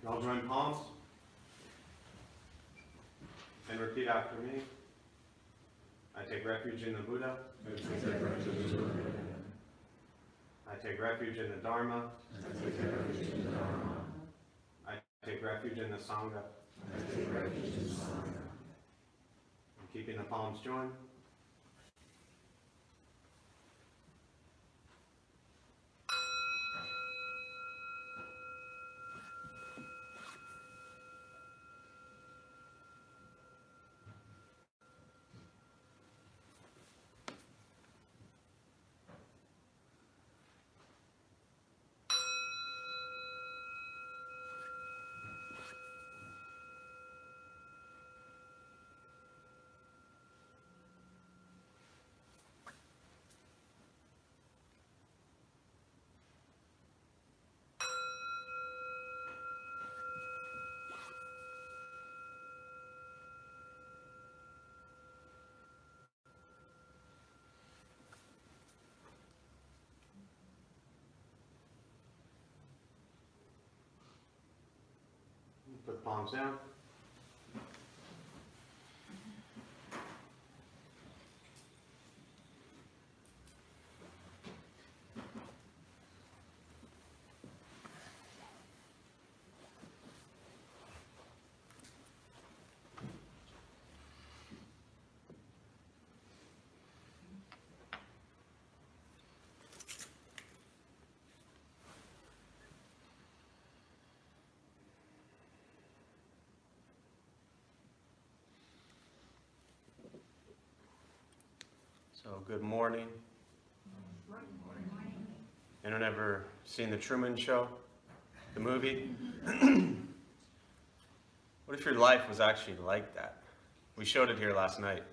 Now join palms and repeat after me. I take refuge in the Buddha. I take refuge in the Dharma. I take refuge in the Sangha. I'm keeping the palms joined. Put the palms down. So, good morning. Anyone ever seen The Truman Show? The movie? What if your life was actually like that? We showed it here last night.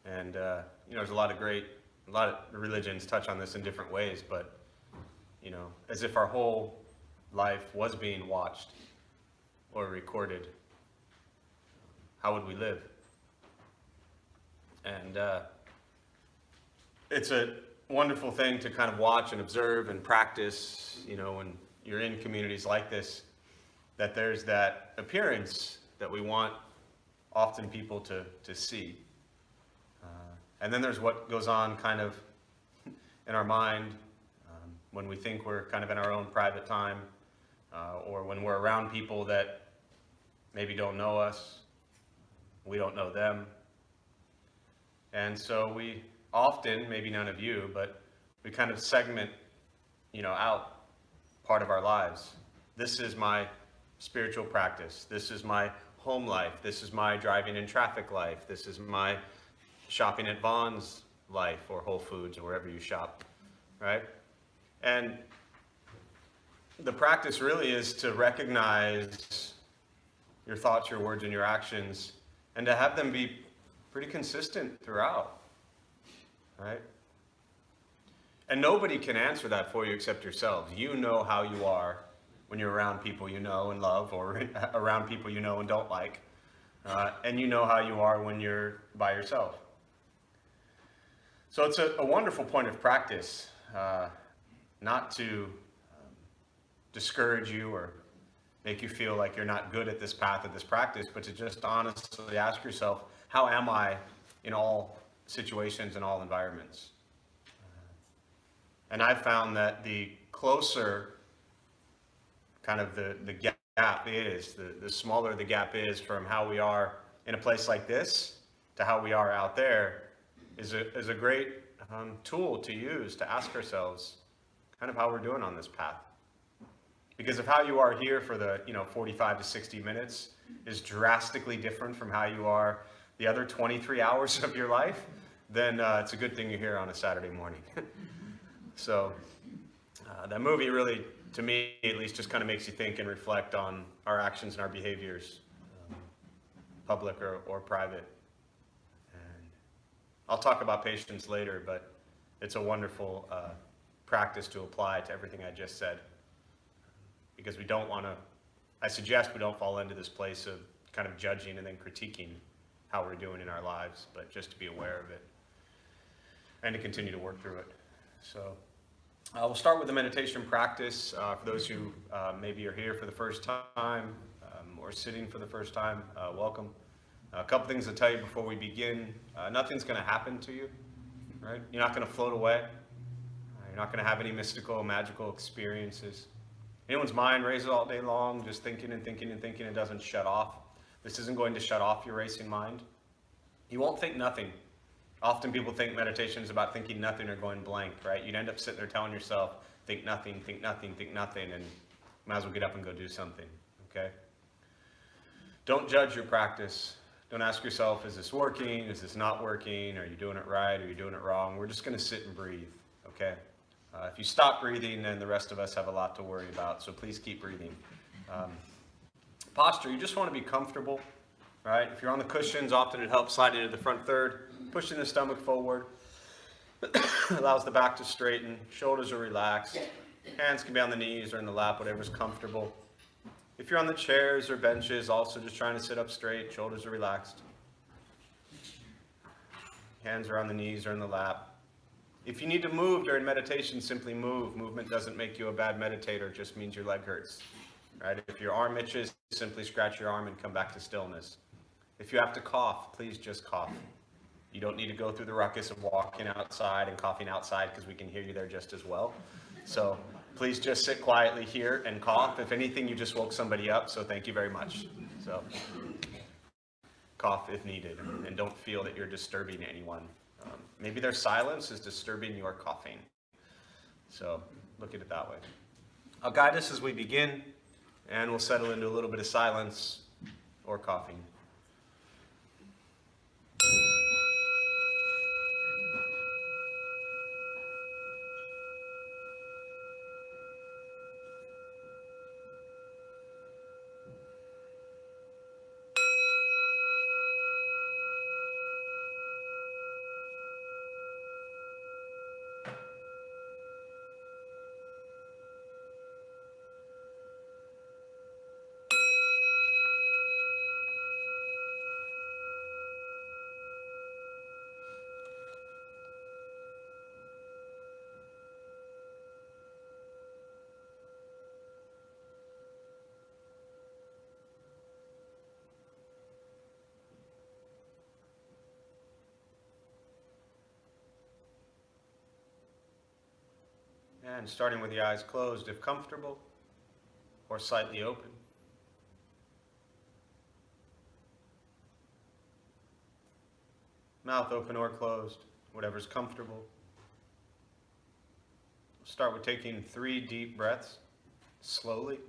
And, there's a lot of religions touch on this in different ways, but, as if our whole life was being watched or recorded, how would we live? And, it's a wonderful thing to kind of watch and observe and practice, when you're in communities like this, that there's that appearance that we want often people to see. And then there's what goes on kind of in our mind when we think we're kind of in our own private time, or when we're around people that maybe don't know us, we don't know them. And so we often, maybe none of you, but we kind of segment, out part of our lives. This is my spiritual practice. This is my home life. This is my driving in traffic life. This is my shopping at Vaughn's life, or Whole Foods, or wherever you shop, right? And the practice really is to recognize your thoughts, your words, and your actions, and to have them be pretty consistent throughout. Right? And nobody can answer that for you except yourselves. You know how you are when you're around people you know and love, or around people you know and don't like. And you know how you are when you're by yourself. So it's a wonderful point of practice, not to discourage you or make you feel like you're not good at this path, at this practice, but to just honestly ask yourself, how am I in all situations and all environments? And I've found that the closer kind of the gap is, the smaller the gap is from how we are in a place like this to how we are out there, is a great tool to use to ask ourselves kind of how we're doing on this path. Because if how you are here for the 45 to 60 minutes is drastically different from how you are the other 23 hours of your life, then it's a good thing you're here on a Saturday morning. So that movie really, to me at least, just kind of makes you think and reflect on our actions and our behaviors, public or private. And I'll talk about patience later, but it's a wonderful practice to apply to everything I just said. Because I suggest we don't fall into this place of kind of judging and then critiquing how we're doing in our lives, but just to be aware of it and to continue to work through it. So We'll start with the meditation practice. For those who maybe are here for the first time or sitting for the first time, welcome. A couple things to tell you before we begin. Nothing's going to happen to you, right? You're not going to float away. You're not going to have any mystical, magical experiences. Anyone's mind races all day long, just thinking and thinking and thinking. It doesn't shut off. This isn't going to shut off your racing mind. You won't think nothing. Often people think meditation is about thinking nothing or going blank, right? You'd end up sitting there telling yourself, think nothing, think nothing, think nothing, and might as well get up and go do something, okay? Don't judge your practice. Don't ask yourself, is this working? Is this not working? Are you doing it right? Are you doing it wrong? We're just going to sit and breathe, okay? If you stop breathing, then the rest of us have a lot to worry about, so please keep breathing. Posture, you just want to be comfortable, right? If you're on the cushions, often it helps sliding to the front third, pushing the stomach forward, allows the back to straighten, shoulders are relaxed, hands can be on the knees or in the lap, whatever's comfortable. If you're on the chairs or benches, also just trying to sit up straight, shoulders are relaxed. Hands are on the knees or in the lap. If you need to move during meditation, simply move. Movement doesn't make you a bad meditator, it just means your leg hurts. Right? If your arm itches, simply scratch your arm and come back to stillness. If you have to cough, please just cough. You don't need to go through the ruckus of walking outside and coughing outside because we can hear you there just as well. So please just sit quietly here and cough. If anything, you just woke somebody up, so thank you very much. So cough if needed, and don't feel that you're disturbing anyone. Maybe their silence is disturbing your coughing. So look at it that way. I'll guide us as we begin, and we'll settle into a little bit of silence or coughing. And starting with the eyes closed, if comfortable, or slightly open. Mouth open or closed, whatever's comfortable. Start with taking 3 deep breaths, slowly.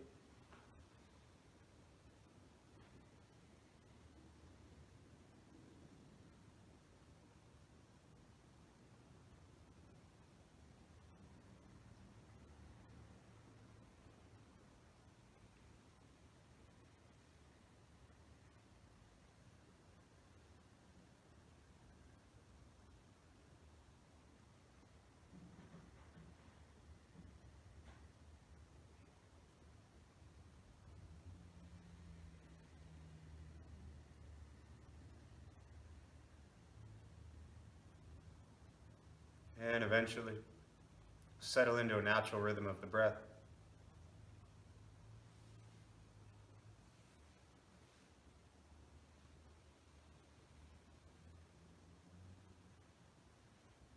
And eventually, settle into a natural rhythm of the breath.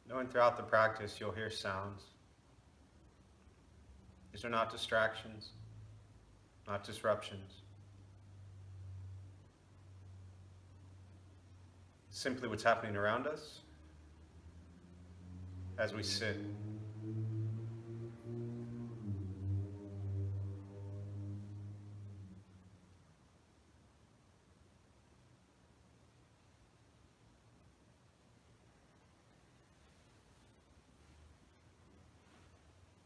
Knowing throughout the practice you'll hear sounds. These are not distractions, not disruptions. Simply what's happening around us as we sit.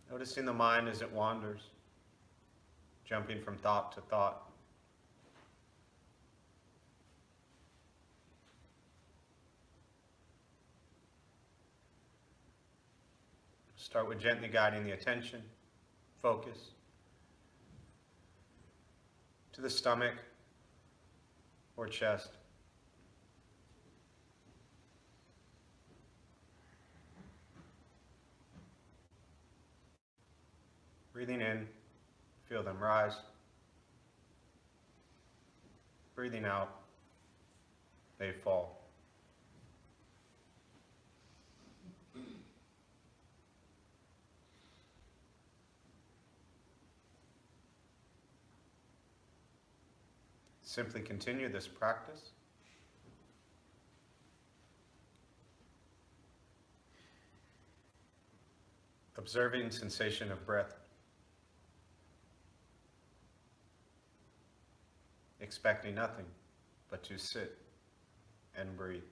Noticing the mind as it wanders, jumping from thought to thought. Start with gently guiding the attention, focus, to the stomach or chest. Breathing in, feel them rise. Breathing out, they fall. Simply continue this practice. Observing sensation of breath. Expecting nothing but to sit and breathe.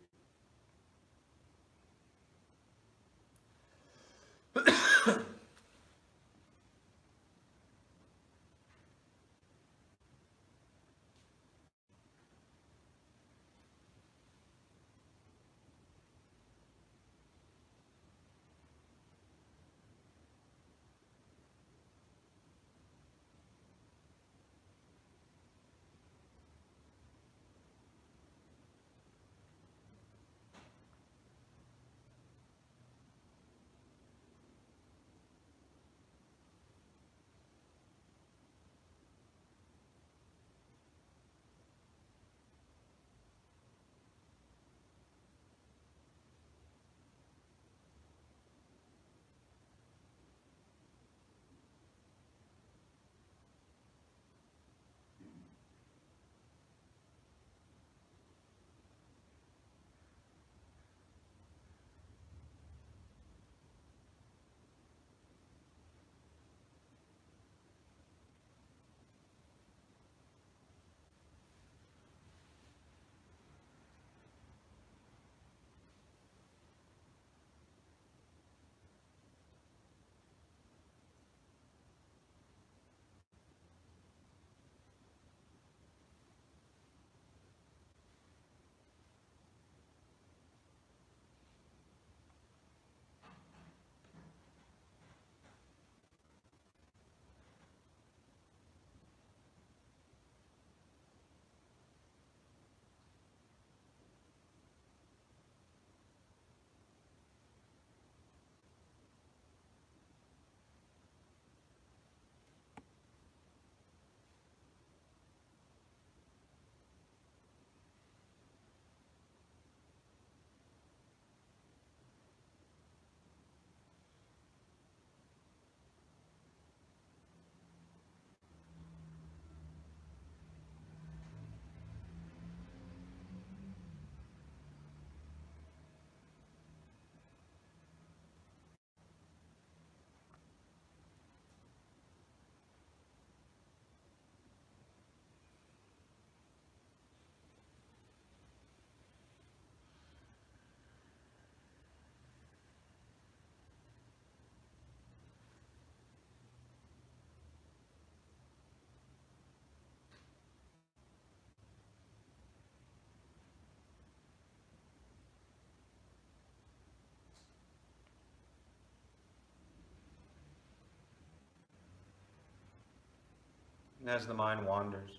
And as the mind wanders,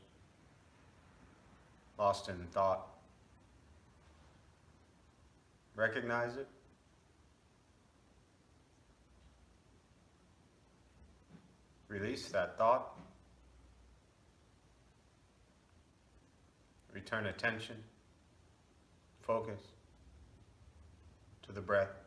lost in thought, recognize it. Release that thought. Return attention, focus to the breath.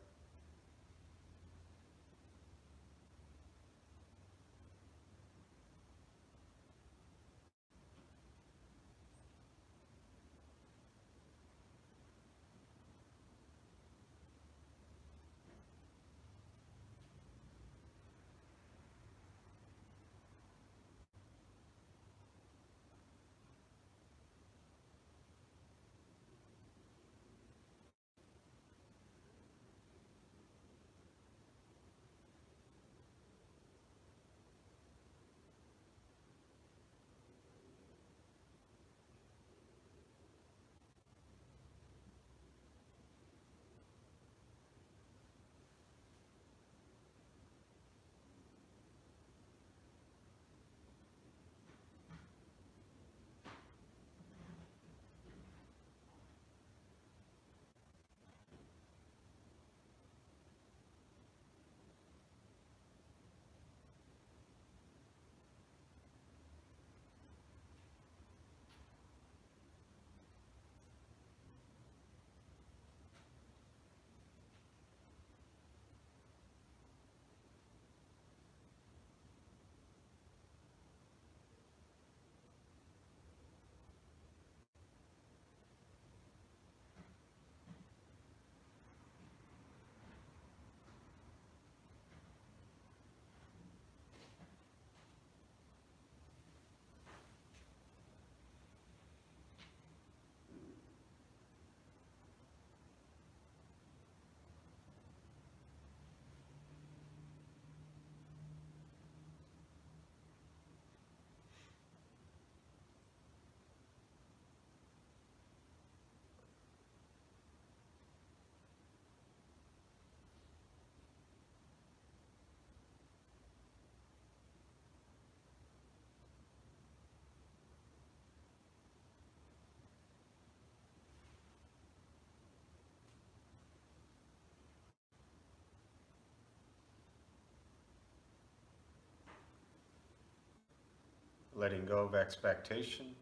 letting go of expectations,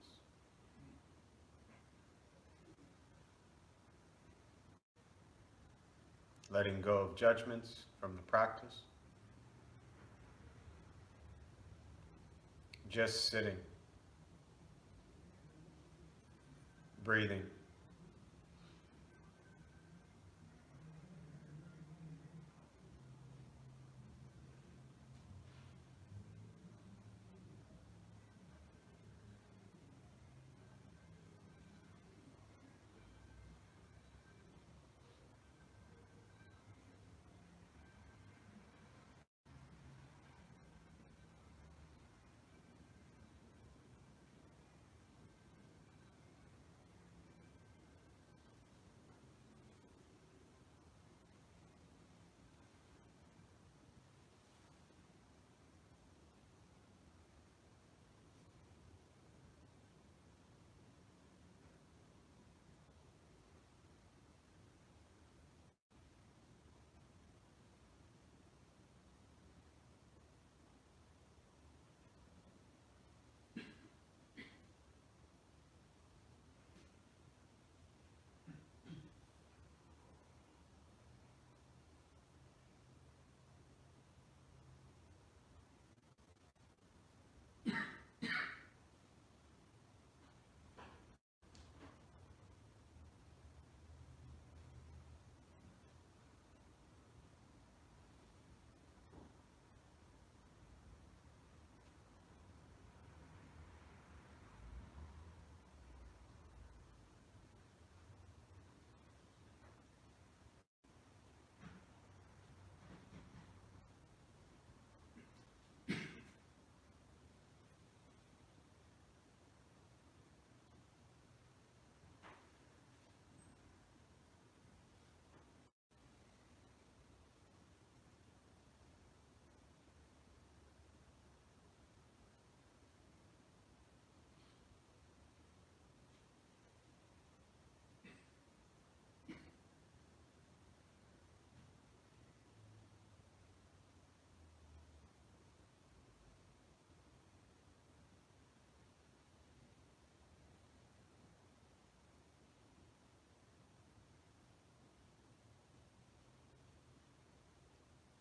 letting go of judgments from the practice, just sitting, breathing.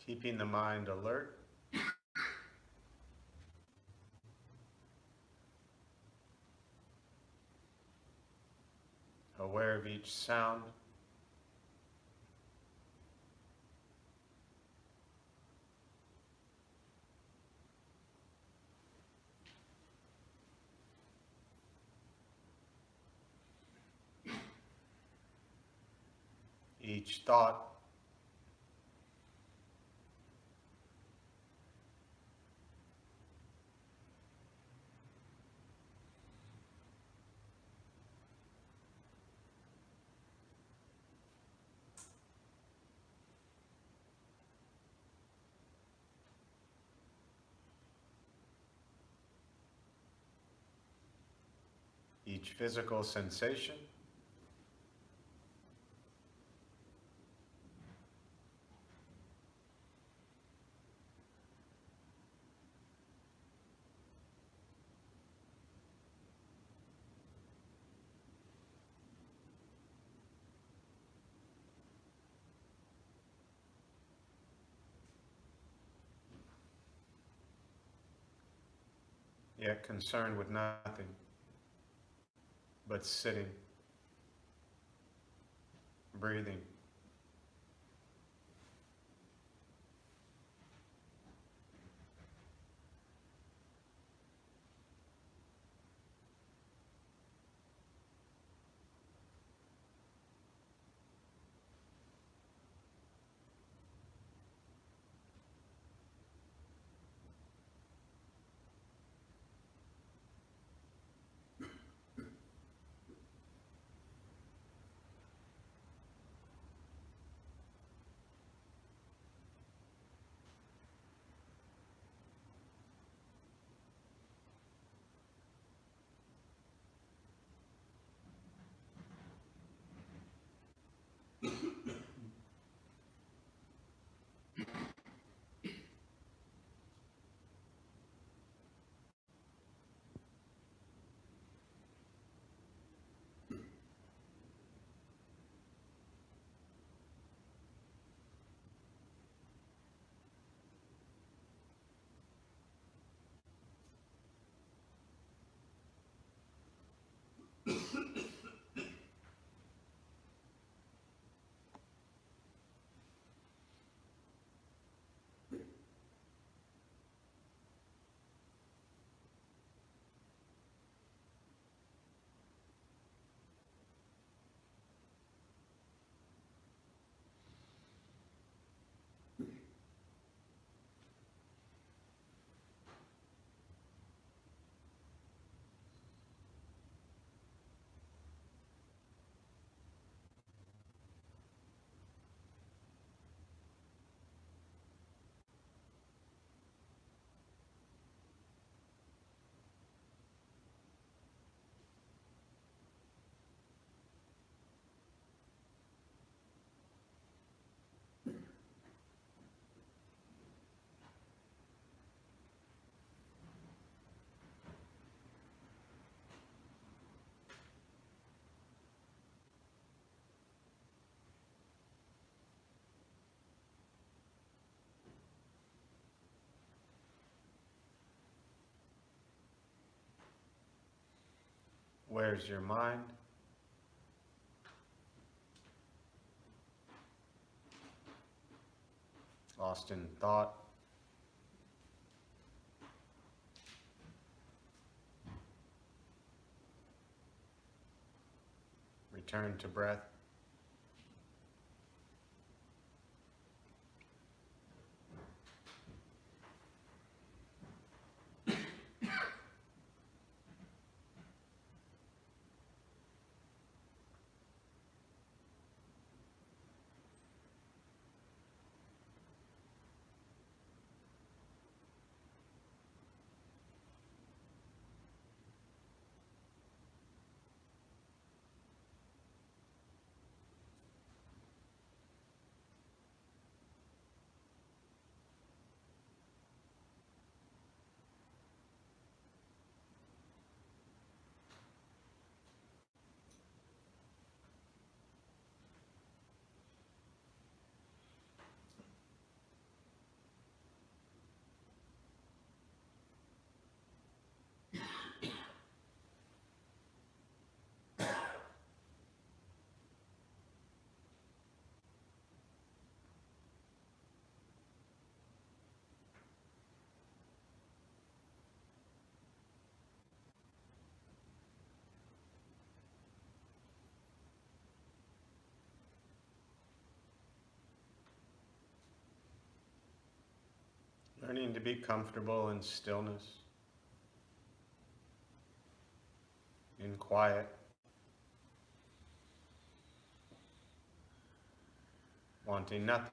Keeping the mind alert, aware of each sound, each thought, each physical sensation, yet concerned with nothing but sitting, breathing. Where's your mind? Lost in thought? Return to breath. Learning to be comfortable in stillness, in quiet, wanting nothing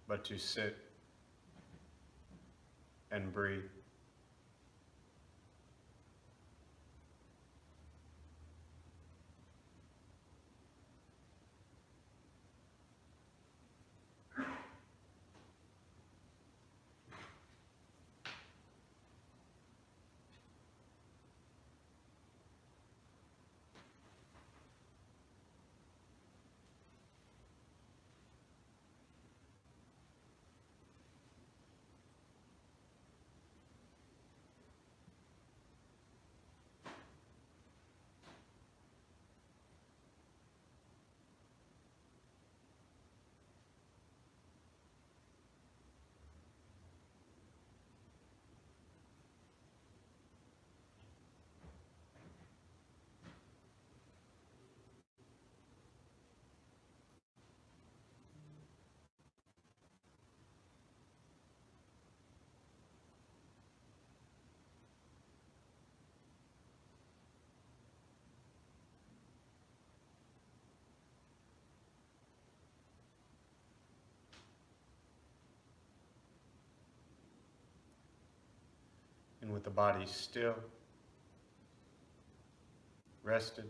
but to sit and breathe. And with the body still, rested,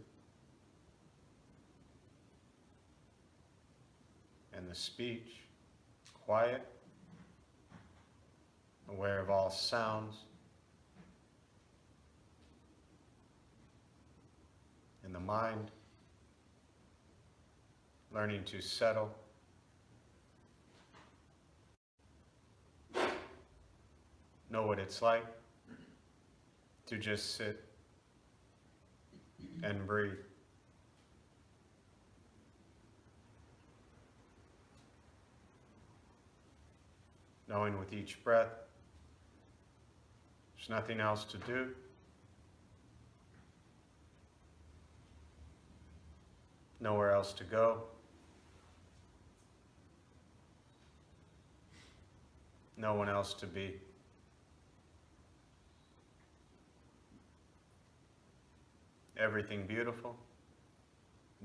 and the speech quiet, aware of all sounds, and the mind learning to settle, know what it's like to just sit and breathe. Knowing with each breath, there's nothing else to do. Nowhere else to go. No one else to be. Everything beautiful,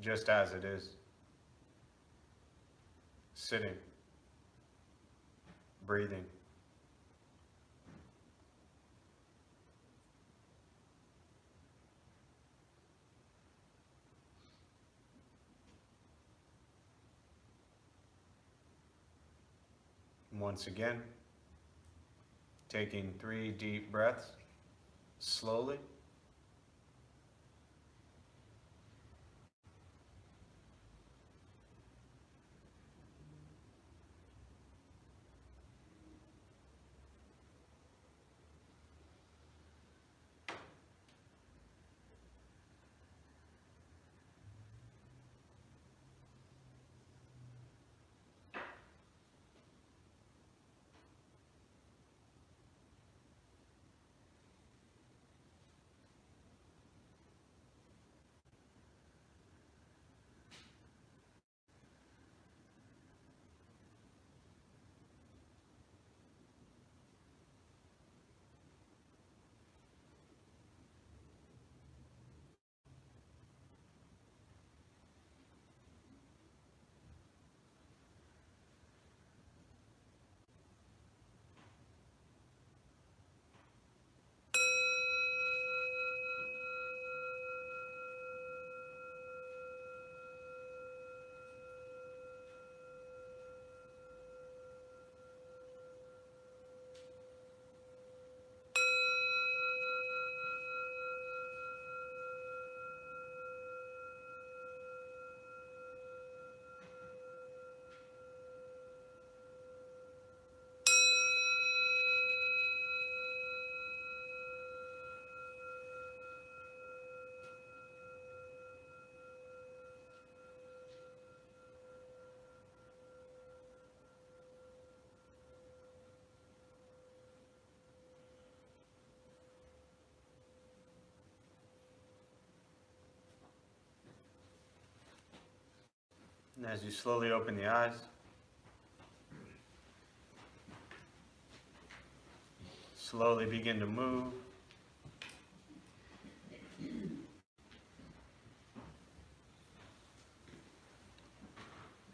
just as it is. Sitting, breathing. And once again, taking 3 deep breaths, slowly. And as you slowly open the eyes, slowly begin to move.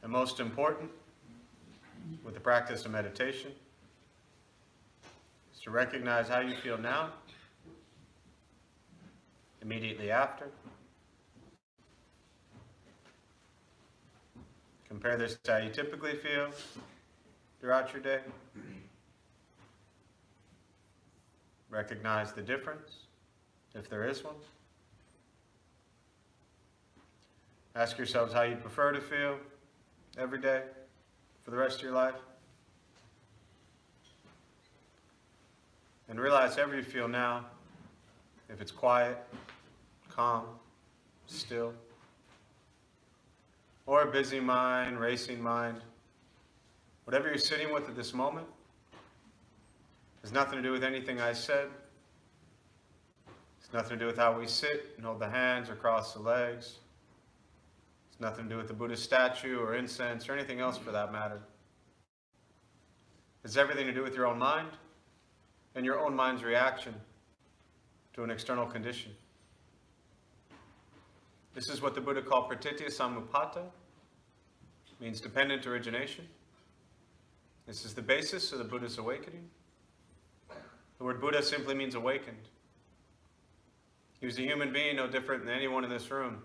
And most important, with the practice of meditation, is to recognize how you feel now, immediately after. Compare this to how you typically feel throughout your day. Recognize the difference, if there is one. Ask yourselves how you'd prefer to feel every day for the rest of your life. And realize however you feel now, if it's quiet, calm, still, or a busy mind, racing mind, whatever you're sitting with at this moment, has nothing to do with anything I said. It's nothing to do with how we sit and hold the hands or cross the legs. It's nothing to do with the Buddhist statue or incense or anything else for that matter. It's everything to do with your own mind and your own mind's reaction to an external condition. This is what the Buddha called pratitya samuppada, means dependent origination. This is the basis of the Buddha's awakening. The word Buddha simply means awakened. He was a human being no different than anyone in this room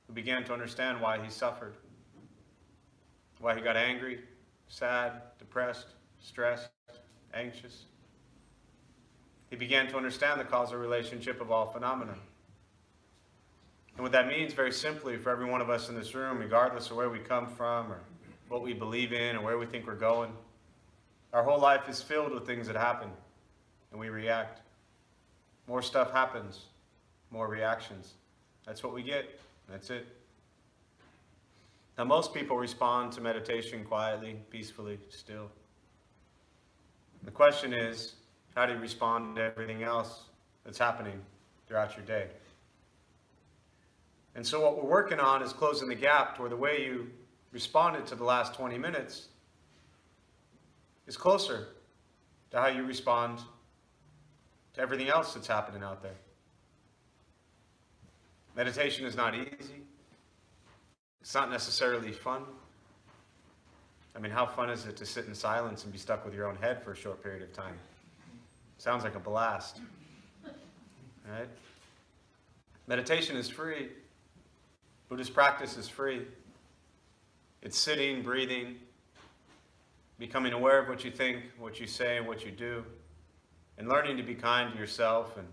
who began to understand why he suffered, why he got angry, sad, depressed, stressed, anxious. He began to understand the causal relationship of all phenomena. And what that means, very simply, for every one of us in this room, regardless of where we come from or what we believe in or where we think we're going, our whole life is filled with things that happen, and we react. More stuff happens, more reactions. That's what we get. That's it. Now, most people respond to meditation quietly, peacefully, still. The question is, how do you respond to everything else that's happening throughout your day? And so what we're working on is closing the gap to where the way you responded to the last 20 minutes is closer to how you respond to everything else that's happening out there. Meditation is not easy. It's not necessarily fun. I mean, how fun is it to sit in silence and be stuck with your own head for a short period of time? Sounds like a blast, right? Meditation is free. Buddhist practice is free. It's sitting, breathing, becoming aware of what you think, what you say, and what you do, and learning to be kind to yourself and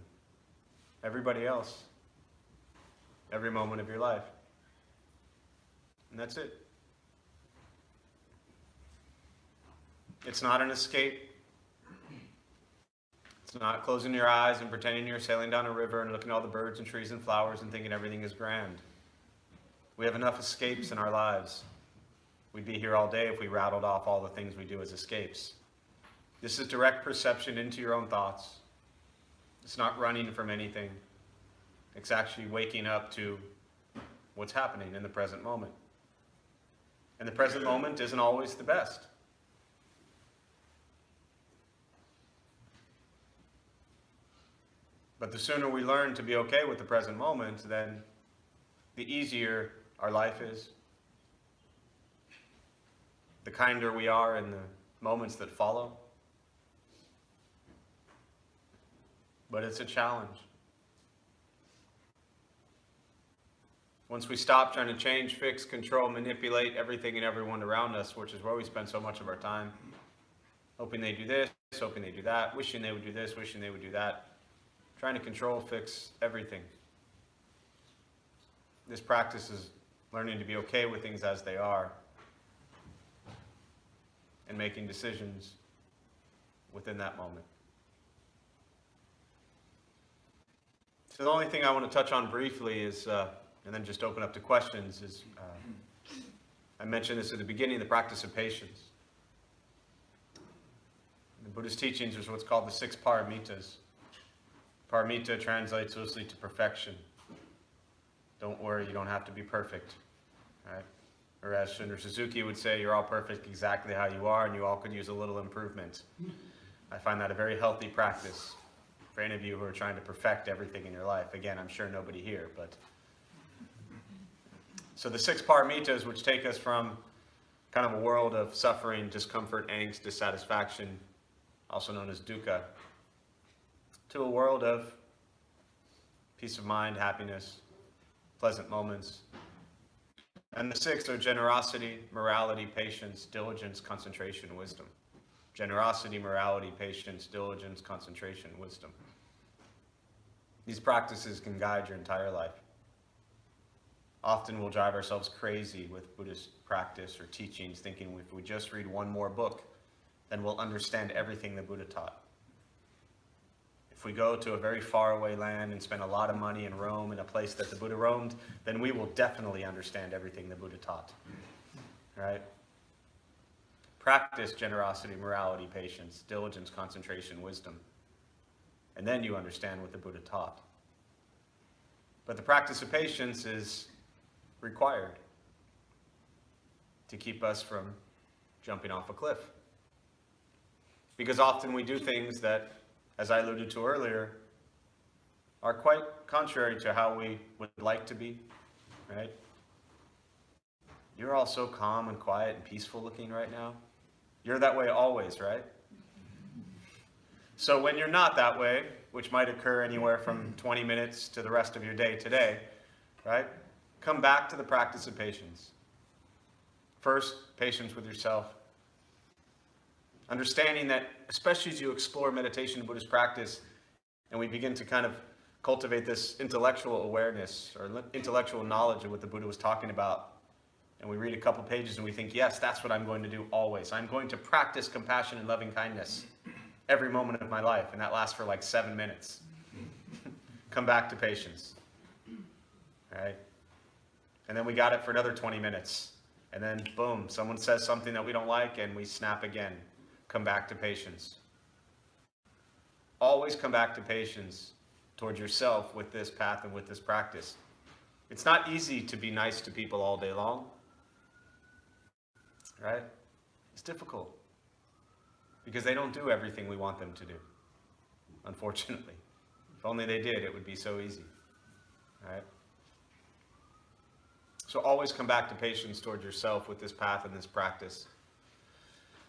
everybody else, every moment of your life. And that's it. It's not an escape. It's not closing your eyes and pretending you're sailing down a river and looking at all the birds and trees and flowers and thinking everything is grand. We have enough escapes in our lives. We'd be here all day if we rattled off all the things we do as escapes. This is direct perception into your own thoughts. It's not running from anything. It's actually waking up to what's happening in the present moment. And the present moment isn't always the best. But the sooner we learn to be okay with the present moment, then the easier our life is. The kinder we are in the moments that follow. But it's a challenge. Once we stop trying to change, fix, control, manipulate everything and everyone around us, which is where we spend so much of our time, hoping they do this, hoping they do that, wishing they would do this, wishing they would do that, trying to control, fix everything. This practice is learning to be okay with things as they are and making decisions within that moment. So the only thing I want to touch on briefly is, and then just open up to questions, is I mentioned this at the beginning, the practice of patience. In the Buddhist teachings, there's what's called the 6 paramitas. Paramita translates loosely to perfection. Don't worry, you don't have to be perfect. Right? Or as Shunra Suzuki would say, you're all perfect exactly how you are, and you all could use a little improvement. I find that a very healthy practice for any of you who are trying to perfect everything in your life. Again, I'm sure nobody here, but... So the 6 paramitas, which take us from kind of a world of suffering, discomfort, angst, dissatisfaction, also known as dukkha, to a world of peace of mind, happiness, pleasant moments. And the 6 are generosity, morality, patience, diligence, concentration, wisdom. Generosity, morality, patience, diligence, concentration, wisdom. These practices can guide your entire life. Often we'll drive ourselves crazy with Buddhist practice or teachings, thinking if we just read one more book, then we'll understand everything the Buddha taught. If we go to a very faraway land and spend a lot of money in Rome, in a place that the Buddha roamed, then we will definitely understand everything the Buddha taught. Right? Practice generosity, morality, patience, diligence, concentration, wisdom. And then you understand what the Buddha taught. But the practice of patience is required to keep us from jumping off a cliff. Because often we do things that, as I alluded to earlier, are quite contrary to how we would like to be, right? You're all so calm and quiet and peaceful looking right now. You're that way always, right? So when you're not that way, which might occur anywhere from 20 minutes to the rest of your day today, right? Come back to the practice of patience. First, patience with yourself. Understanding that, especially as you explore meditation and Buddhist practice, and we begin to kind of cultivate this intellectual awareness or intellectual knowledge of what the Buddha was talking about, and we read a couple pages and we think, yes, that's what I'm going to do always. I'm going to practice compassion and loving kindness every moment of my life, and that lasts for like 7 minutes. Come back to patience. Right? And then we got it for another 20 minutes. And then, boom, someone says something that we don't like, and we snap again. Come back to patience. Always come back to patience towards yourself with this path and with this practice. It's not easy to be nice to people all day long. Right? It's difficult. Because they don't do everything we want them to do. Unfortunately. If only they did, it would be so easy. Right? So always come back to patience towards yourself with this path and this practice.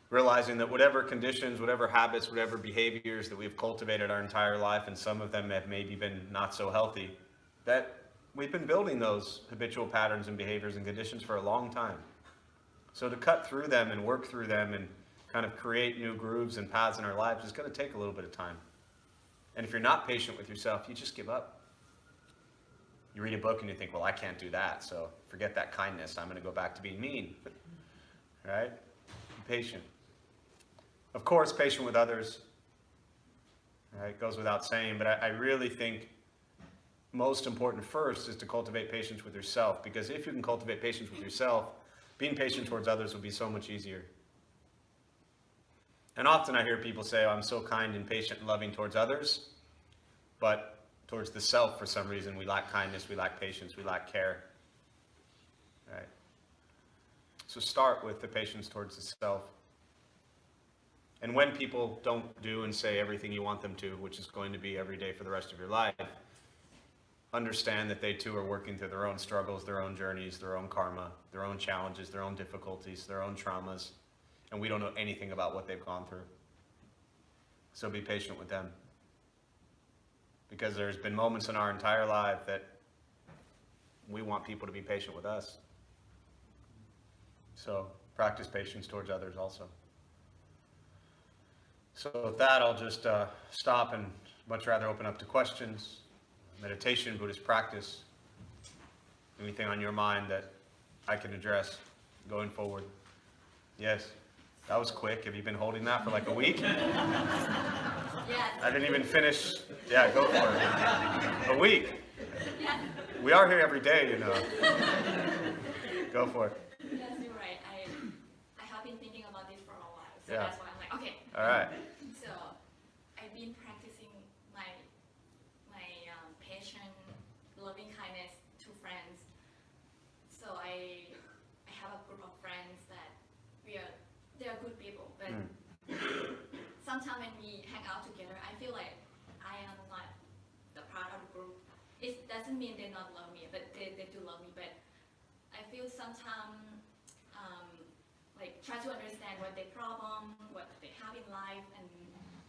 Realizing that whatever conditions, whatever habits, whatever behaviors that we've cultivated our entire life, and some of them have maybe been not so healthy, that we've been building those habitual patterns and behaviors and conditions for a long time. So to cut through them and work through them and kind of create new grooves and paths in our lives is going to take a little bit of time. And if you're not patient with yourself, you just give up. You read a book and you think, well, I can't do that, so forget that kindness. I'm going to go back to being mean. Right? Be patient. Of course, patient with others. Right? It goes without saying, but I really think most important first is to cultivate patience with yourself, because if you can cultivate patience with yourself, being patient towards others will be so much easier. And often I hear people say, oh, I'm so kind and patient and loving towards others, but towards the self, for some reason, we lack kindness, we lack patience, we lack care. Right? So start with the patience towards the self. And when people don't do and say everything you want them to, which is going to be every day for the rest of your life, understand that they too are working through their own struggles, their own journeys, their own karma, their own challenges, their own difficulties, their own traumas, and we don't know anything about what they've gone through. So be patient with them. Because there's been moments in our entire life that we want people to be patient with us. So practice patience towards others also. So with that, I'll just stop and much rather open up to questions, meditation, Buddhist practice, anything on your mind that I can address going forward. Yes, that was quick. Have you been holding that for like a week? Yes. I didn't even finish. Yeah, go for it. A week. Yes. We are here every day, you know. Go for it. Yes, you're right. I have been thinking about this for a while, so Yeah. that's why I'm like, okay. All right. So I've been practicing my patient, loving kindness to friends. So I have a group of friends that they are good people, but sometimes when we hang out together, I feel like I am not the part of the group. It doesn't mean they not love me, but they do love me. But I feel sometimes like try to understand what their problem, what they have in life, and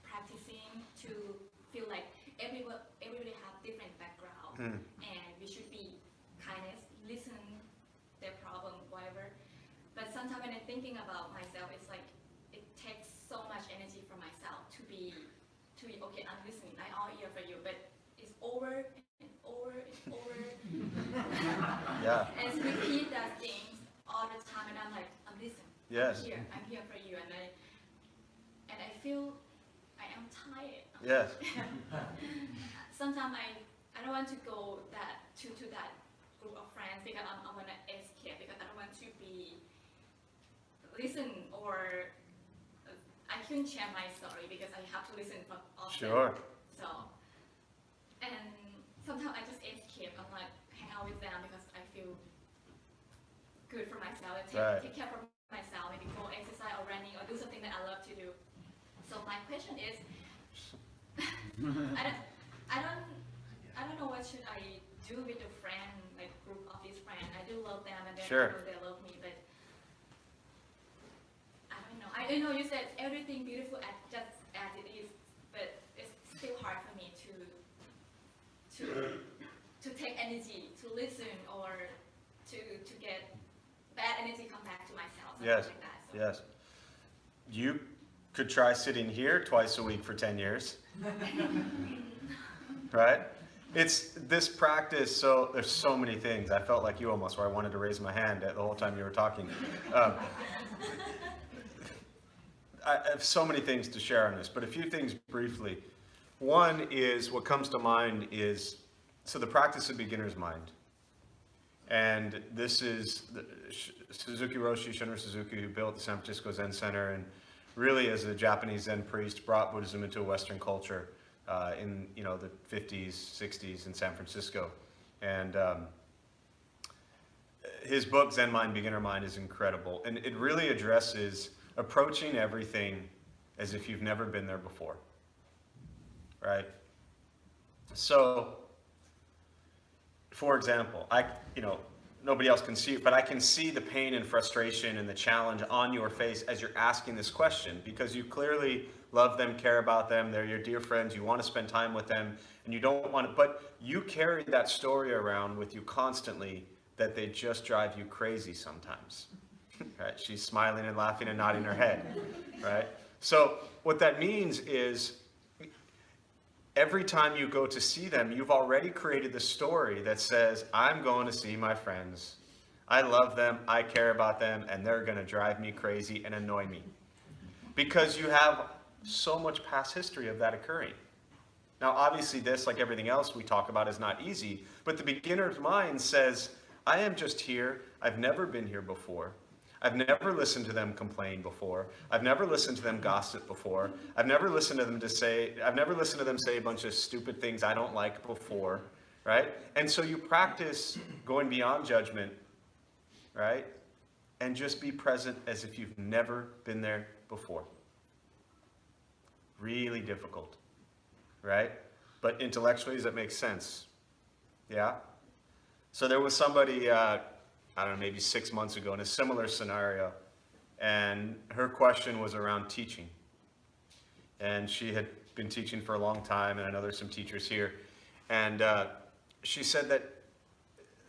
practicing to feel like everybody have different background, and we should be kindness, listen their problem, whatever. But sometimes when I'm thinking about myself, it's like it takes so much energy from myself to be okay. I'm listening. I'm all ear for you, but it's over and over and over. Yeah. And it's repeat that things all the time, and I'm like, I'm listening. Yes. I'm here for you, and I feel I am tired. Yes. Sometimes I don't want to go to that group of friends because I want to escape, because I don't want to be listen, or I couldn't share my story because I have to listen from all of Sure. them. So, and sometimes I just escape. I'm like hang out with them because I feel good for myself. I take care of myself, maybe go exercise or running or do something that I love to do. So my question is, I don't know what should I do with the friend, like group of these friends. I do love them, and Sure. I know they love me, but I don't know. I know you said everything beautiful just as it is, but it's still hard for me to take energy, to listen, or to get bad energy come back to myself. Yes. Like that. So. Yes. You could try sitting here twice a week for 10 years. Right? It's this practice, so there's so many things. I felt like you almost, where I wanted to raise my hand the whole time you were talking. I have so many things to share on this, but a few things briefly. One is, what comes to mind is, so the practice of beginner's mind. And this is Suzuki Roshi, Shunryu Suzuki, who built the San Francisco Zen Center, and really as a Japanese Zen priest brought Buddhism into a Western culture in the 50s, 60s in San Francisco. And his book, Zen Mind, Beginner Mind, is incredible. And it really addresses approaching everything as if you've never been there before. Right? So, for example, nobody else can see it, but I can see the pain and frustration and the challenge on your face as you're asking this question, because you clearly love them, care about them, they're your dear friends, you want to spend time with them, and you don't want to, but you carry that story around with you constantly that they just drive you crazy sometimes. Right? She's smiling and laughing and nodding her head. Right? So what that means is, every time you go to see them, you've already created the story that says, I'm going to see my friends. I love them, I care about them, and they're going to drive me crazy and annoy me. Because you have so much past history of that occurring. Now, obviously this, like everything else we talk about, is not easy, but the beginner's mind says, I am just here, I've never been here before. I've never listened to them complain before. I've never listened to them gossip before. I've never listened to them say a bunch of stupid things I don't like before, right? And so you practice going beyond judgment, right? And just be present as if you've never been there before. Really difficult, right? But intellectually, does that make sense? Yeah? So there was somebody, I don't know, maybe 6 months ago in a similar scenario, and her question was around teaching. And she had been teaching for a long time, and I know there's some teachers here, and she said that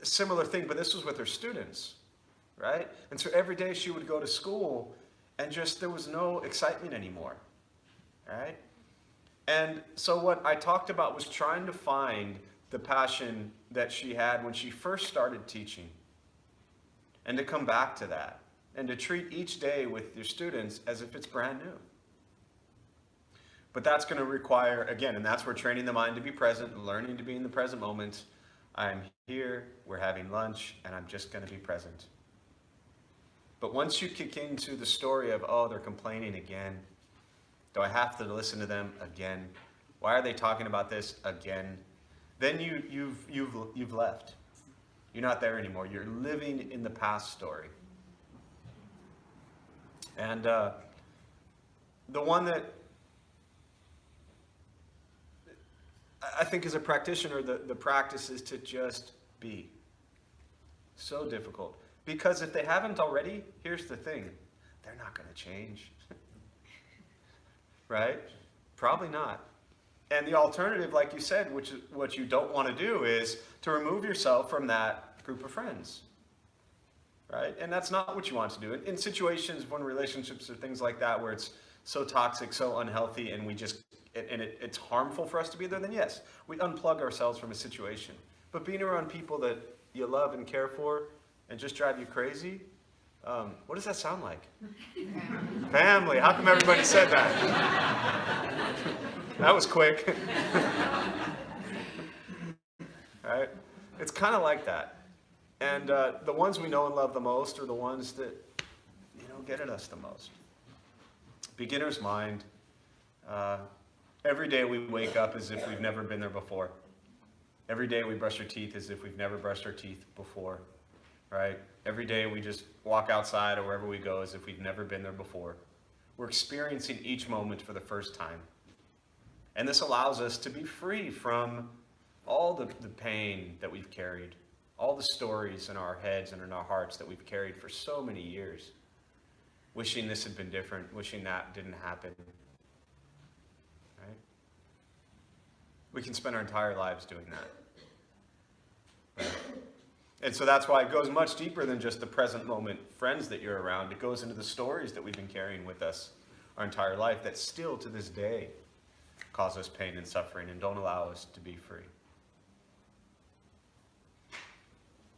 a similar thing, but this was with her students, right? And so every day she would go to school, and just there was no excitement anymore, right? And so what I talked about was trying to find the passion that she had when she first started teaching, and to come back to that, and to treat each day with your students as if it's brand new. But that's going to require, again, and that's where training the mind to be present, learning to be in the present moment. I'm here, we're having lunch, and I'm just going to be present. But once you kick into the story of, oh, they're complaining again, do I have to listen to them again? Why are they talking about this again? Then you've left. You're not there anymore. You're living in the past story. And the one that I think as a practitioner, the practice is to just be. So difficult. Because if they haven't already, here's the thing, they're not going to change. Right? Probably not. And the alternative, like you said, which is what you don't want to do, is to remove yourself from that group of friends. Right? And that's not what you want to do. In situations when relationships or things like that, where it's so toxic, so unhealthy, and it's harmful for us to be there, then yes, we unplug ourselves from a situation. But being around people that you love and care for and just drive you crazy, what does that sound like? Family. How come everybody said that? That was quick. Right? It's kind of like that. And the ones we know and love the most are the ones that, get at us the most. Beginner's mind. Every day we wake up as if we've never been there before. Every day we brush our teeth as if we've never brushed our teeth before. Right? Every day we just walk outside or wherever we go as if we've never been there before. We're experiencing each moment for the first time. And this allows us to be free from all the pain that we've carried, all the stories in our heads and in our hearts that we've carried for so many years. Wishing this had been different, wishing that didn't happen. Right? We can spend our entire lives doing that. Right? And so that's why it goes much deeper than just the present moment friends that you're around. It goes into the stories that we've been carrying with us our entire life that still to this day cause us pain and suffering and don't allow us to be free.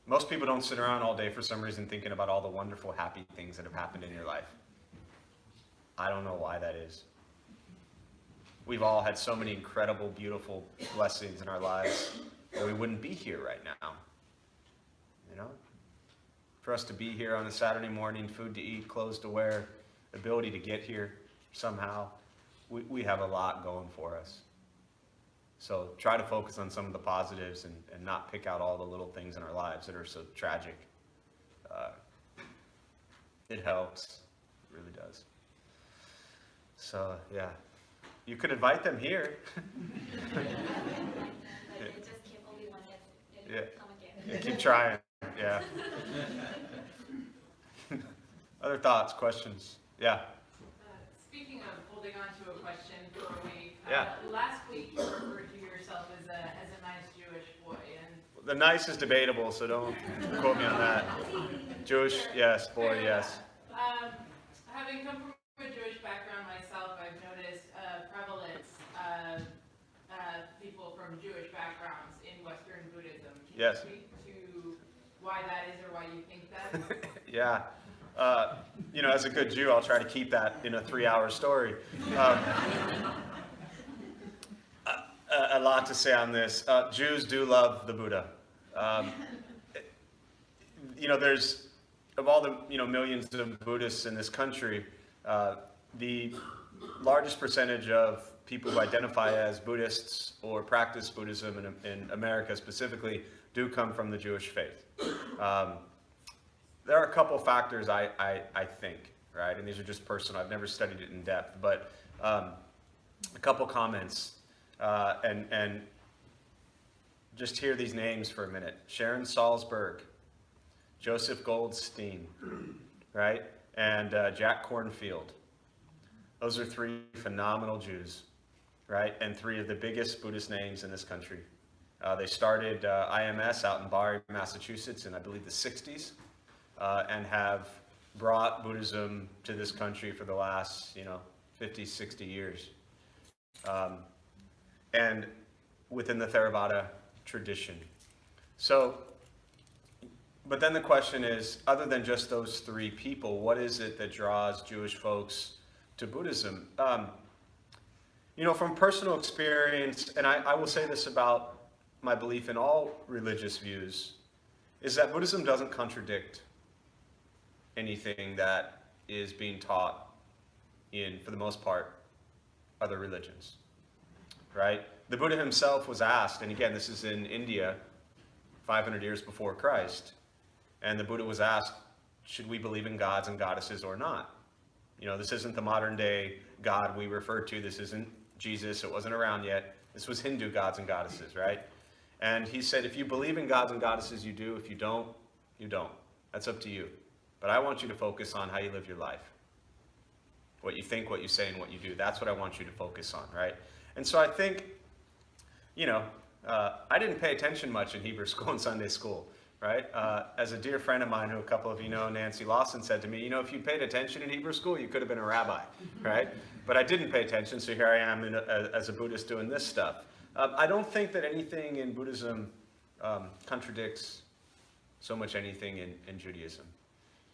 Most people don't sit around all day for some reason thinking about all the wonderful, happy things that have happened in your life. I don't know why that is. We've all had so many incredible, beautiful blessings in our lives that we wouldn't be here right now. For us to be here on a Saturday morning, food to eat, clothes to wear, ability to get here somehow, we have a lot going for us. So try to focus on some of the positives and not pick out all the little things in our lives that are so tragic. It helps. It really does. So, yeah. You could invite them here. But you just keep only one get Yeah. come again. Yeah, keep trying. Yeah. Other thoughts, questions? Yeah. Speaking of holding on to a question for a week, Yeah. Last week you referred to yourself as a nice Jewish boy, and The nice is debatable, so don't quote me on that. Jewish, yes. Boy, yes. Having come from a Jewish background myself, I've noticed prevalence of people from Jewish backgrounds in Western Buddhism. Can Yes. you speak to why that is or why you think that? Yeah. As a good Jew, I'll try to keep that in a 3-hour story. A lot to say on this. Jews do love the Buddha. There's, of all the, millions of Buddhists in this country, the largest percentage of people who identify as Buddhists or practice Buddhism in America specifically do come from the Jewish faith. There are a couple factors I think, right? And these are just personal. I've never studied it in depth, but a couple comments. And just hear these names for a minute. Sharon Salzberg, Joseph Goldstein, right? And Jack Kornfield. Those are 3 phenomenal Jews, right? And 3 of the biggest Buddhist names in this country. They started IMS out in Barre, Massachusetts in, I believe, the 60s. And have brought Buddhism to this country for the last, 50, 60 years. And within the Theravada tradition. So, but then the question is, other than just those 3 people, what is it that draws Jewish folks to Buddhism? From personal experience, and I will say this about my belief in all religious views, is that Buddhism doesn't contradict anything that is being taught in, for the most part, other religions, right? The Buddha himself was asked, and again, this is in India, 500 years before Christ, and the Buddha was asked, should we believe in gods and goddesses or not? You know, this isn't the modern day God we refer to. This isn't Jesus. It wasn't around yet. This was Hindu gods and goddesses, right? And he said, if you believe in gods and goddesses, you do. If you don't, you don't. That's up to you. But I want you to focus on how you live your life. What you think, what you say, and what you do. That's what I want you to focus on, right? And so I think, you know, I didn't pay attention much in Hebrew school and Sunday school, right? As a dear friend of mine, who a couple of you know, Nancy Lawson, said to me, you know, if you paid attention in Hebrew school, you could have been a rabbi, right? But I didn't pay attention, so here I am as a Buddhist doing this stuff. I don't think that anything in Buddhism contradicts so much anything in Judaism.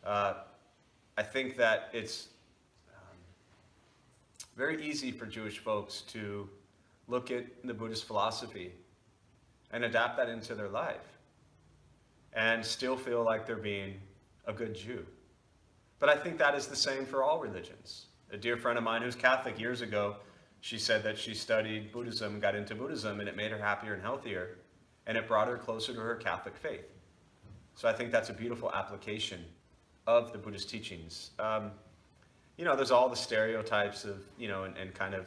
I think that it's very easy for Jewish folks to look at the Buddhist philosophy and adapt that into their life and still feel like they're being a good Jew. But I think that is the same for all religions. A dear friend of mine who's Catholic years ago, she said that she studied Buddhism, got into Buddhism, and it made her happier and healthier, and it brought her closer to her Catholic faith. So I think that's a beautiful application of the Buddhist teachings. You know, there's all the stereotypes of, you know, and kind of,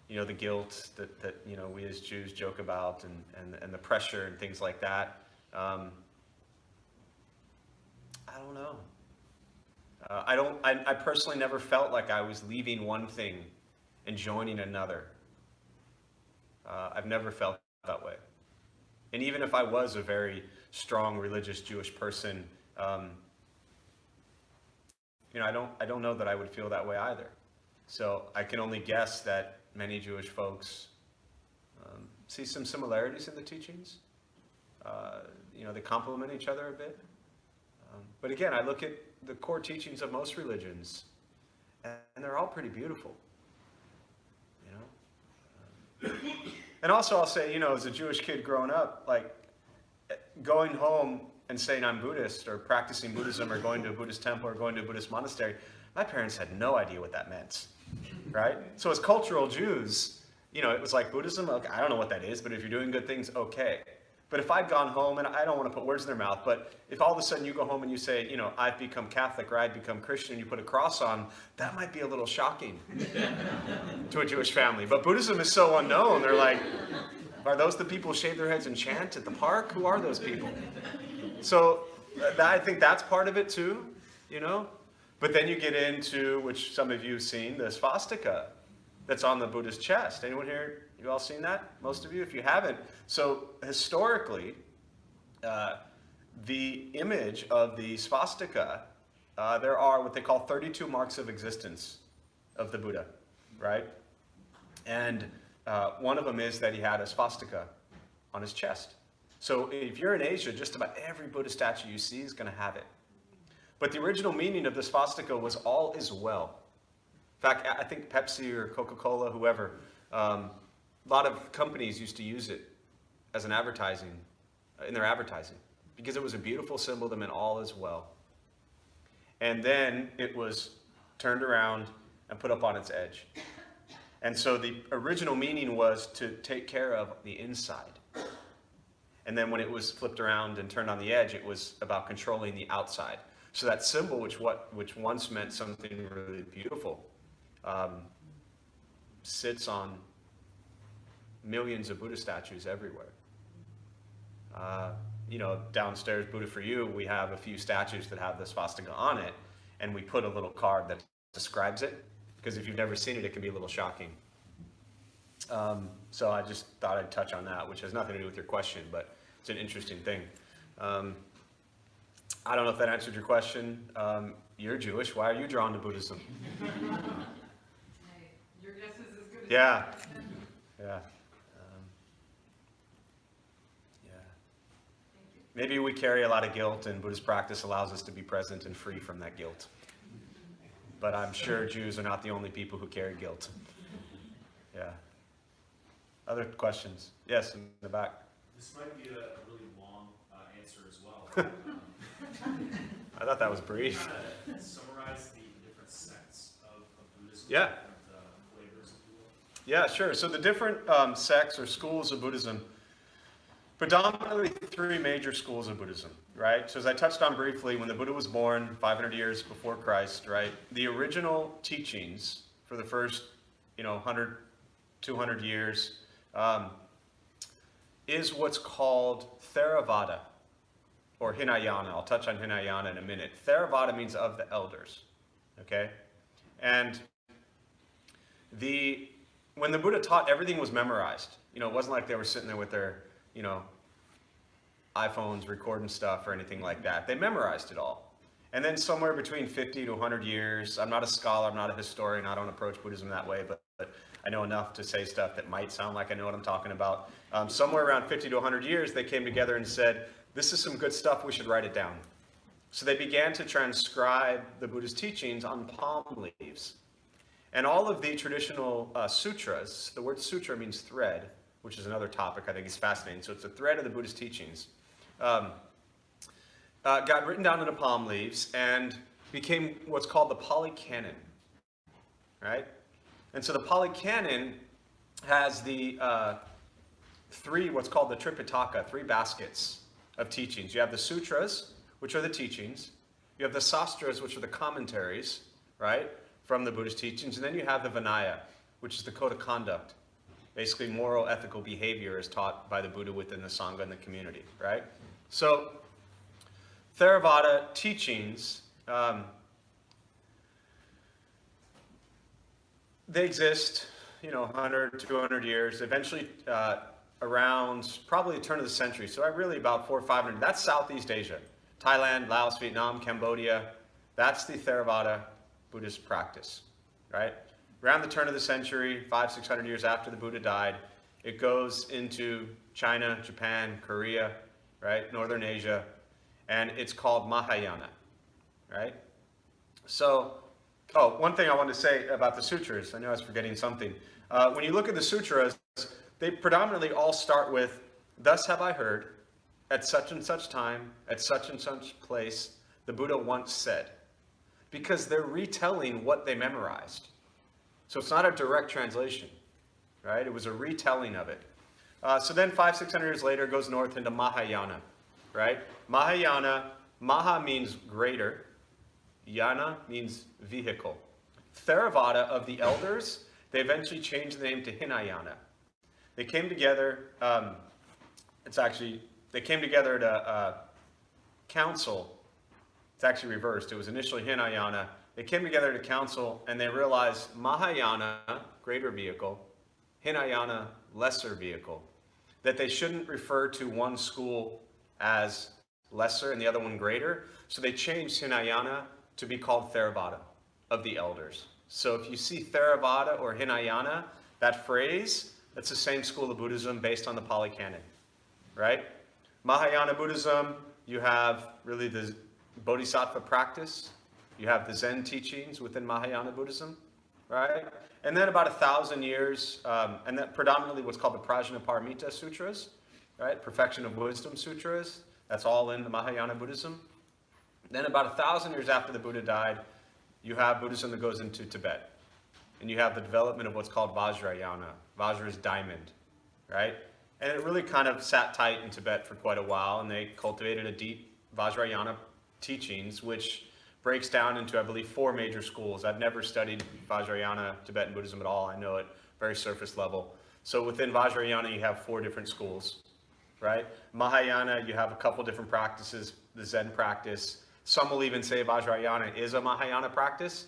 you know, the guilt that you know, we as Jews joke about, and the pressure and things like that. I don't know. I personally never felt like I was leaving one thing and joining another. I've never felt that way. And even if I was a very strong religious Jewish person, you know, I don't know that I would feel that way either. So I can only guess that many Jewish folks see some similarities in the teachings. You know, they complement each other a bit. But again, I look at the core teachings of most religions, and they're all pretty beautiful. You know? And also I'll say, you know, as a Jewish kid growing up, like going home and saying I'm Buddhist or practicing Buddhism or going to a Buddhist temple or going to a Buddhist monastery, my parents had no idea what that meant, right? So as cultural Jews, you know, it was like Buddhism, okay, I don't know what that is, but if you're doing good things, okay. But if I'd gone home, and I don't want to put words in their mouth, but if all of a sudden you go home and you say, you know, I've become Catholic or I've become Christian, and you put a cross on, that might be a little shocking to a Jewish family. But Buddhism is so unknown. They're like, are those the people who shave their heads and chant at the park? Who are those people? So I think that's part of it too, you know? But then you get into, which some of you have seen, the swastika that's on the Buddhist chest. Anyone here, you all seen that? Most of you, if you haven't. So historically, the image of the swastika, there are what they call 32 marks of existence of the Buddha, right? And one of them is that he had a swastika on his chest. So if you're in Asia, just about every Buddha statue you see is going to have it. But the original meaning of the swastika was all is well. In fact, I think Pepsi or Coca-Cola, whoever, a lot of companies used to use it as an advertising, in their advertising, because it was a beautiful symbol that meant all is well. And then it was turned around and put up on its edge. And so the original meaning was to take care of the inside. And then when it was flipped around and turned on the edge, it was about controlling the outside. So that symbol, which once meant something really beautiful, sits on millions of Buddha statues everywhere. You know, downstairs, Buddha for You, we have a few statues that have the swastika on it, and we put a little card that describes it, because if you've never seen it, it can be a little shocking. So I just thought I'd touch on that, which has nothing to do with your question, but it's an interesting thing. I don't know if that answered your question. You're Jewish. Why are you drawn to Buddhism? Your guess is as good as Yeah. mine. Yeah. Maybe we carry a lot of guilt, and Buddhist practice allows us to be present and free from that guilt. But I'm sure Jews are not the only people who carry guilt. Yeah. Other questions? Yes, in the back. This might be a really long answer as well. I thought that was brief. Kind of summarize the different sects of Buddhism. Yeah. Different flavors, if you will. Yeah, sure. So the different sects or schools of Buddhism, predominantly three major schools of Buddhism, right? So as I touched on briefly, when the Buddha was born, 500 years before Christ, right? The original teachings for the first, 100, 200 years is what's called Theravada, or Hinayana. I'll touch on Hinayana in a minute. Theravada means of the elders, okay? And when the Buddha taught, everything was memorized. It wasn't like they were sitting there with their, iPhones recording stuff or anything like that. They memorized it all. And then somewhere between 50 to 100 years, I'm not a scholar, I'm not a historian, I don't approach Buddhism that way, but I know enough to say stuff that might sound like I know what I'm talking about. Somewhere around 50 to 100 years, they came together and said, this is some good stuff, we should write it down. So they began to transcribe the Buddha's teachings on palm leaves. And all of the traditional sutras, the word sutra means thread, which is another topic I think is fascinating. So it's a thread of the Buddhist teachings. Got written down into palm leaves and became what's called the Pali Canon, right? And so the Pali Canon has the what's called the Tripitaka, 3 baskets of teachings. You have the sutras, which are the teachings. You have the sastras, which are the commentaries, right, from the Buddhist teachings. And then you have the Vinaya, which is the code of conduct. Basically, moral, ethical behavior is taught by the Buddha within the Sangha and the community, right? So, Theravada teachings, they exist, 100, 200 years, eventually around probably the turn of the century. So really about 400 or 500. That's Southeast Asia. Thailand, Laos, Vietnam, Cambodia. That's the Theravada Buddhist practice, right? Around the turn of the century, 500, 600 years after the Buddha died, it goes into China, Japan, Korea, right? Northern Asia. And it's called Mahayana, right? So, one thing I wanted to say about the sutras, I know I was forgetting something. When you look at the sutras, they predominantly all start with, thus have I heard, at such and such time, at such and such place, the Buddha once said. Because they're retelling what they memorized. So it's not a direct translation, right? It was a retelling of it. So then 500, 600 years later, it goes north into Mahayana, right? Mahayana, Maha means greater. Yana means vehicle. Theravada of the elders, they eventually changed the name to Hinayana. They came together, they came together at a council. It's actually reversed. It was initially Hinayana. They came together at a council and they realized Mahayana, greater vehicle, Hinayana, lesser vehicle, that they shouldn't refer to one school as lesser and the other one greater. So they changed Hinayana to be called Theravada, of the elders. So if you see Theravada or Hinayana, that phrase, that's the same school of Buddhism based on the Pali Canon, right? Mahayana Buddhism, you have really the Bodhisattva practice. You have the Zen teachings within Mahayana Buddhism, right? And then about 1,000 years, and that predominantly what's called the Prajnaparamita Sutras, right? Perfection of Wisdom Sutras. That's all in the Mahayana Buddhism. Then about 1,000 years after the Buddha died, you have Buddhism that goes into Tibet. And you have the development of what's called Vajrayana. Vajra is diamond, right? And it really kind of sat tight in Tibet for quite a while, and they cultivated a deep Vajrayana teachings, which breaks down into, I believe, 4 major schools. I've never studied Vajrayana Tibetan Buddhism at all. I know it very surface level. So within Vajrayana, you have 4 different schools, right? Mahayana, you have a couple different practices, the Zen practice. Some will even say Vajrayana is a Mahayana practice.